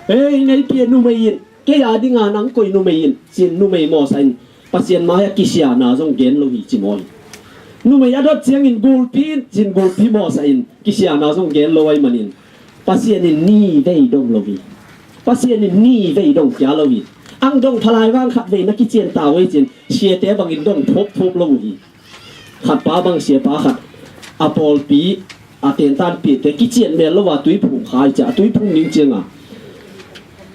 nei pia nu mai ke ya dinga nang koi nu mai sin nu mai mo sain pasien ma ya kisia na jong gen lo hi chi moi nu mai adot chiang in gul pin sin gul pi mo sain kisia na jong gen lo ai manin pasien in ni vei dong lo vi pasien in ni vei dong kya lo vi ang dong thalai wang khat ve na ki chen ta wei chin sia te bang in dong thop lo vi khat pa bang sia pa khat apol pi a ten tan pi te ki chen me lo wa tui phung khai cha tui phung ning cheng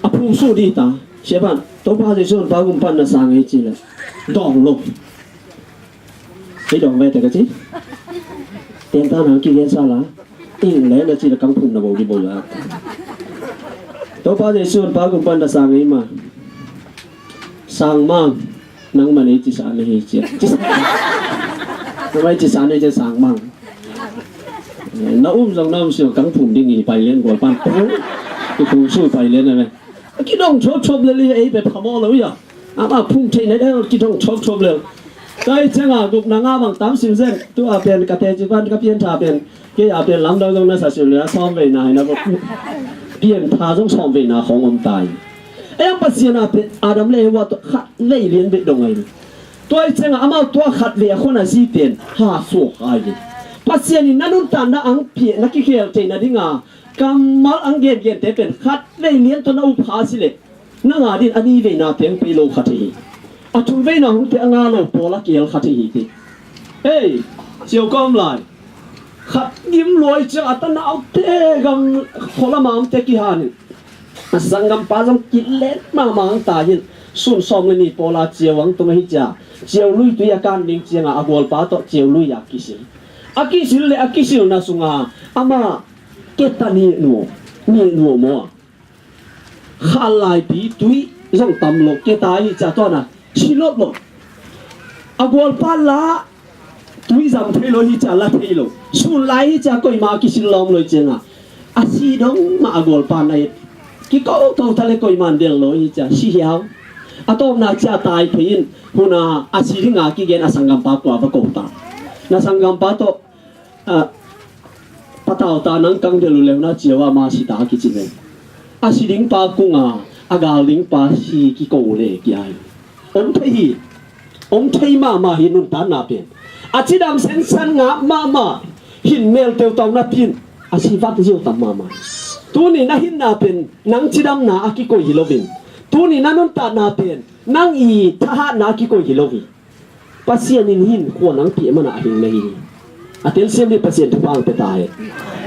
a phung su di ta sia ban to pa je son pa gum pan na sang ei chi le dong lo cái dong ve te ka chi ten tan na ki gen sa la ing le na chi la kang phung na bo di bo ya to pa je son pa gum pan na sang ei ma sang mang nang man ei chi sa le hi chi nó mới chỉ sáng nay chỉ sáng mang nó dòng nó siêu căng phùng đi nghỉ bài lên của ban cái phùng suy bài lên này cái đông chốt lên ấy về phàm mò rồi à mà phùng trên này đấy cái đông chốt lên cái chẳng à gục nàng bằng 80 cent tôi à bên cái thế chỉ văn cái biên thà bên cái à bên lắm đâu nó sẽ sửa xong về này nó biên thà giống xong về nào không ông tài em bắt xin à bên Adam lêว่าkhát lê liên bị đông ấy tôi chẳng à mà tôi khát vềคนอ่ะสิเป็นหาสุขai pasien ni nanun tan na ang pie na ki khel te na dinga kamal ang gen te pen khat ve lien to na u pha sile na nga din ani ve na teng pe lo khat hi atu ve na hung te anga lo pola kel khat hi ti hey chiều com lại khat dim loi cha atan na au te gam khola mam te ki han sangam pa jam ki let ma mang ta hin sun som le ni pola chiều wang to hi cha chiều lui tu ya kan ding chianga agol pa to chiều lui ya ki si akisil na sunga ama ketani nu mo khalai pi tui jong tam lo ketai cha to na silot lo agol pa la tui jam thelo hi cha la thelo sun lai hi cha koi ma kisil lom lo chenga asi dong ma agol pa nai ki ko to thale koi man del lo hi cha si hiao atom na cha tai phin huna asi ringa ki gen asangam pa kwa ba ko ta na sanggam pato patao ta nang kang delu lew na chiwa ma si ta ki chine asiding pa kunga agaling pa si ki ko le ki ai om thei ma hi nun ta na pen achidam sen san nga ma hin mel teu taw na pin asivat jiu tam ma tu ni na hin na pen nang chidam na aki ko hilovin tu ni na nun ta na pen nang i tha na ki ko hilovi pasien in hin ko nang pi mana hin na hi atel sem ni pasien thupang pe tai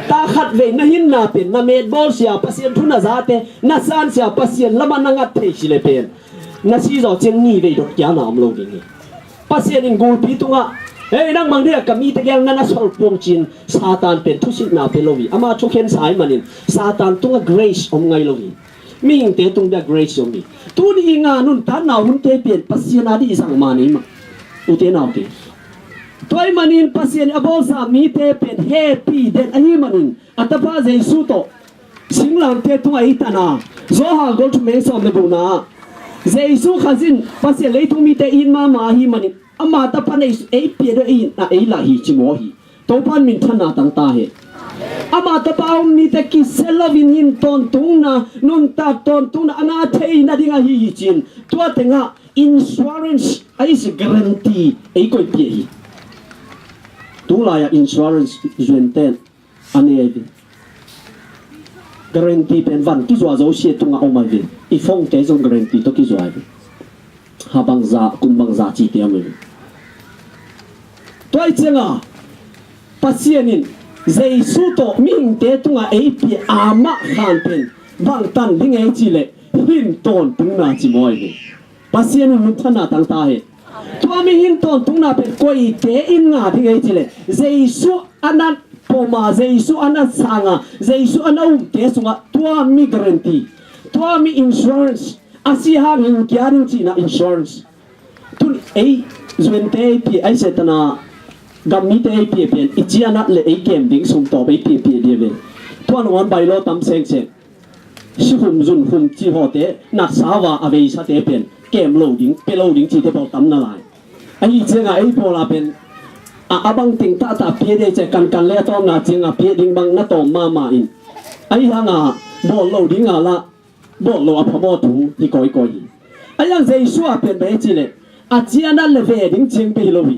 ta khat ve na hin na pen na med bol sia pasien thuna zate na san sia pasien lama na ngat thei sile pen na si zo cheng ni ve dok kya nam lo ding pasien in gol pi tunga hey nang mang dia kami te gyang na sol pong chin satan pen thusit na pe lowi ama chokhen sai manin satan tunga grace om ngai lowi ming te tung da grace om ni tu ni nga nun ta na hun te pen pasien adi sang mani ma ute na te toy manin pasien abol sa mi te pen happy den ahi manin atapa jesu to singlam te tu ai tana zo ha go to me som le buna jesu khazin pasien le tu mi te in ma hi manin ama ta pan ei pi de in na ei la hi chi mo hi to pan min thana tang ta he ama ta pa mi te ki selovin hin ton tung na nun ta ton tung na ana thei na dinga hi chin tua tenga insurance ai se guarantee ei koi pi hi tu la ya insurance jenten ane ai guarantee pen van ki zwa zo sie tunga o mai ve I phong te zong guarantee to ki zwa ha bang za kum bang za chi te ame toi chenga pasienin jesu to ming te tunga ei pi ama khan pen bang tan ding ei chi le hin ton tung na chi moi ve pasienin mun thana tang ta he tua mi hin ton tung na pen koi te in nga ding ei chi le jesu anan poma jesu anan sanga jesu anau te sunga tua mi guarantee tua mi insurance asi ha hin kyaring chi na insurance tu ei zwente pi ai setana gammi te pi pen ichiana le ei kem ding sum to be pi de ve tuan wan bai lo tam seng seng si hum jun hum chi ho te na sawa ave sa te pen kem loading pe loading chi te bo tam na lai ai chenga ei pola pen abang ting ta pi de che kan le to na chenga pi ding bang na to ma in ai hanga bo loading ala บ่โลอะพมอถุที่ก้อยอายังเจสัวเป็นไปจิเลอาเจียนั่นเลยเวดิ้งเชียงไปโลบี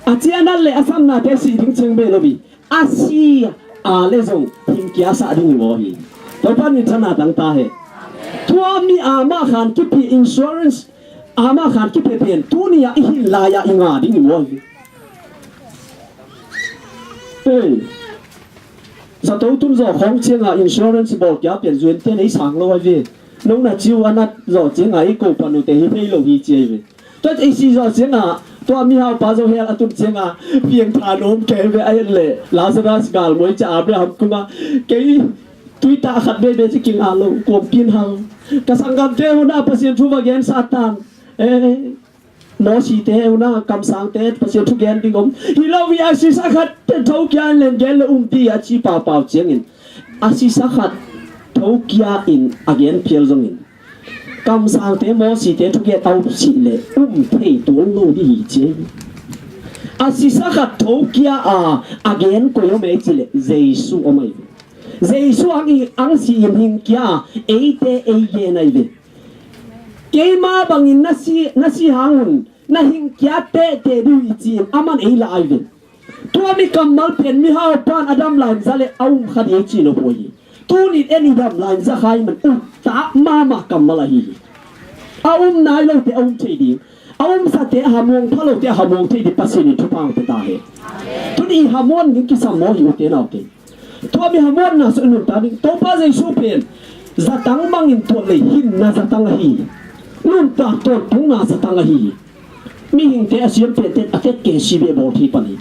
อาเจียนั่นเลยอาซัมนาเตสีดิ้งเชียงไปโลบีอาซีอาเลซงหิมกี้อาสาดิ้งวอฮีตัวพันนี่ชนะตั้งตาเหทัวมีอามาขันคิดพีอินชัวรันส์อามาขันคิดพีเป็นตัวนี้อิหิลายาอิงาดิ้งวอฮีเฮ้ยสัตว์ตุ้นจะของเชียงอ่ะอินชัวรันส์บอกแกเป็นส่วนเท่าไหร่สั่งเราไว้เว้ยน้องน่ะจิวอันนั้นรอเชียงอ่ะอีกกูปนุเตหิเพย์โลฮีเจเว้ยตัวไอ้สิ่งรอเชียงอ่ะตัวมีหาป้าจะเฮียตุนเชียงอ่ะเพียงทานมแกเว้ยไอ้เล่ลาซารัสกาลมวยจะอาบน้ำกูมาแกตุยตาขัดเบเบจะกินอาลูกบกินหังกระสังกัดเทวนาประเสียนทุบแกนซาตานนอสีเทวนากำสังเทประเสียนทุกแกนดิงมฮิลาวิอาศิสักขัดเท่าแกนเล่นแกนละตีอาชีป่าวเชียงอินอาศิสักขัดเท่าแกอินอาแกนเพียลจงอินกำสังเทมอสีเททุกแกเอาสิเลเทตัวลูดีเจอาศิสักขัดเท่าแกอาแกนก็ยังไม่จิเลเจสุอไม่เจสุอังสีหิงกี้เอเตเอเยนัยเวเกมาบังอินนัสีหาnguนนัหิงกี้เตเตดูอิจิอามันเอลาไอเวตัวมีกำมัลเป็นมีหาปานอดัมไลน์ซาเลเอาขัดเอจิโนโพยีตัวนี้เอ็นอดัมไลน์ซาใครมันอุตะมากำมัลฮีเอานายเราเตเอาเทดีเอาสัตย์หามงพะโลเตหามงเทดีปัสสินิทุพังเตตาเฮตัวนี้หามงยิ่งกิสามโมหิวเตนเอาเตตัวมีหามงน่ะสนุนตาดิตัวป้าใจสู้เป็นจะตั้งบังอินตัวเลยหินน่ะจะตั้งฮีนุ่นตาตัวทุ่งน่ะจะตั้งฮีมีหิงเตอเสียมเป็นเตอเตเกสิเบบอที่ปนี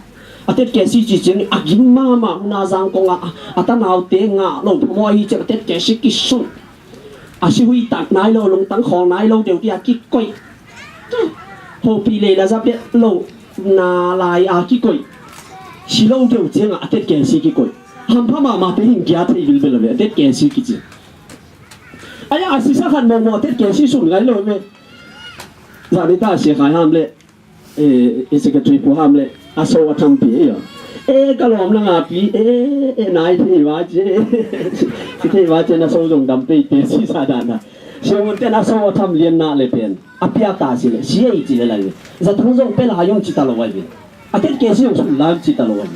อาเตเกสิจิจินี่อากินมานาจังกงอาตานาวเตงะลงพมอยจะเตเกสิกิสุนอาชิวิตักนายโลลงตั้งของนายโลเดี๋ยวที่อากิก้อยโฮปีเลยละจะเป็นโลนาลายอากิก้อยชิโลเดี๋ยวเจียงอาเตเกสิกิก้อยฮัมพม่ามาเตหิงกี้อาเตยิลเบลเลยอาเตเกสิกิจิไอ้อาศิสักขันมองเตเกสิสุนไงโลเว้ยจาริตาเสียหายห้ามเลยสกัดทริปห้ามเลยอาโซวัฒน์ปีก็ลอมละงาปีนายที่ว่าเจที่ว่าเจน่าโซจงดำปีเตสิสาดานะเชื่อมันเตน่าโซวัฒน์เลียนน่าเลยเป็นอภิอาตาสิเลยเสียอีจีเลยเลยจะทั้งสองเป็นหายงจิตตลอดไว้อาทิตย์เกสิยงสุนลาจิตตลอดไว้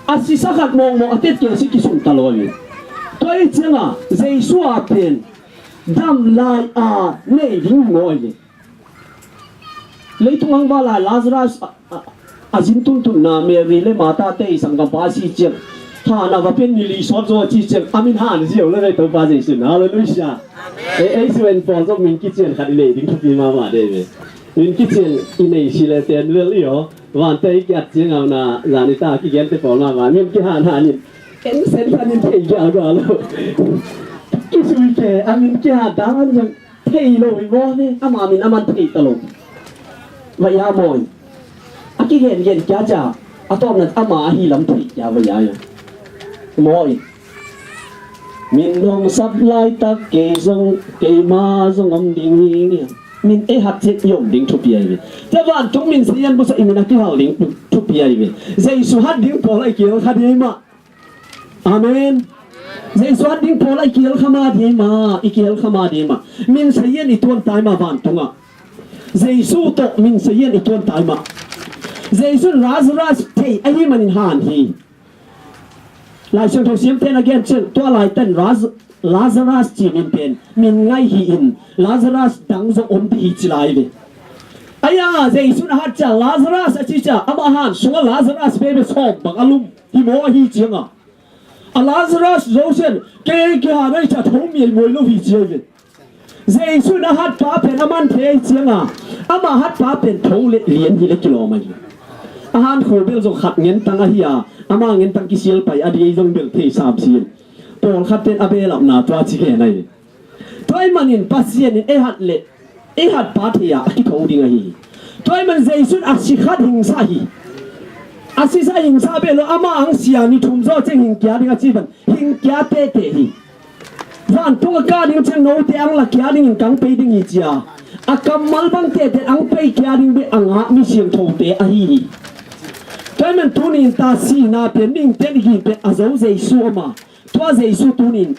อาศิสักขันมองอาทิตย์เกสิกิสุนตลอดไว้ตัวไอ้เจ้าเจสัวเป็นดำลายเนยิงมวยเลยทุกอังบาลาลาซารัสอาจินตุนตุนนาเมรีเลมาตาเตยสังกัปาสิเจมท่านาว่าเป็นนิลิสอดโจจิเจมอามินฮานเจียวเลยตัวปาเจสุนฮาเลลูยาสเวนฟอนซ์มินกิเจนขัดเลยดิ้งทุกปีมาเดเวมินกิเจนอินเอชิเลเตนเวลี่โอวันเตยกัดเจียงเอานาจานิตากิเกนเตฟอลมามินกิฮานนี่เอ็นเซนฟันินเทยาวาโลกิสุยเกอามินกิฮาดานจังเทยโลวิวอเนอามามินอามันเทยตลกวายามอยอากิเห็นจ้าจ้าอาตอมนั้นอามาฮีลำที่ยาวายามอยมินลงสับไลตักเกซงเกมาซงอมดิ่งเนี่ยมินหัดเจ็ดยมดิ่งทุบยัยเว้ยแต่ว่าจงมินเสียนบุษอิมินักที่เขาดิ่งทุบยัยเว้ยใจสุหัดดิ่งพอไลเกี่ยวขัดยัยมาอาเมนใจสุหัดดิ่งพอไลเกี่ยวขมายัยมาอีเกี่ยวขมายัยมามินเสียนอีตัวตายมาบ้านตุงะเจสุโตมินเสียนอีตัวตายมาเจสุลาซารัสเทไอ้นี่มันหานฮีลายเชิงทองเสียมเทนagainเช่นตัวลายเต้นลาซารัสจีมินเป็นมินไงฮีอินลาซารัสดังจะอมที่จิลายเลยไอ้ยาเจสุนฮัจจาลาซารัสจิจ่าอามาฮันส่งลาซารัสเบเบสอบบังอลุมที่โมฮีเจียงอ่ะลาซารัสโจเซนเกย์หาได้จะทุ่มมีมวยลูกฮีเจียงเจสุนฮัจป้าเป็นอามันเทเจียงอามาฮัจป้าเป็นทงเลี้ยนที่เล็กกิโลมาอยู่อาหารโคเบลจงขัดเงินตังอาฮิยาอามาเงินตังกิเซียลไปอดีตจงเบลเทสามเซียนปอนขัดเป็นอาเบลนาตัวจิเกนายตัวมันอินปัสเซียนหัดเละหัดปาเทียคิดทงดิ่งอาฮิตัวมันเจสุนอาศิขัดหิงซาฮิอาศิซาหิงซาเบลอามาอังเซียนิทุ่มโซเจงหิงแก่ดิ่งอาจีบันหิงแก่เตเตฮิวันตุงกาดิ่งเชงโนเตอังลักแก่ดิ่งกังไปดิ่งอีจียอากำมัลบังเตเตอังไปแก่ดิ่งเบอังหามิเสียงทงเตอาฮิตัวมันตุนินตาสีนาเป็นนิ่งเต็นหินเป็นอาโซเจสุมาตัวเจสุตุนิน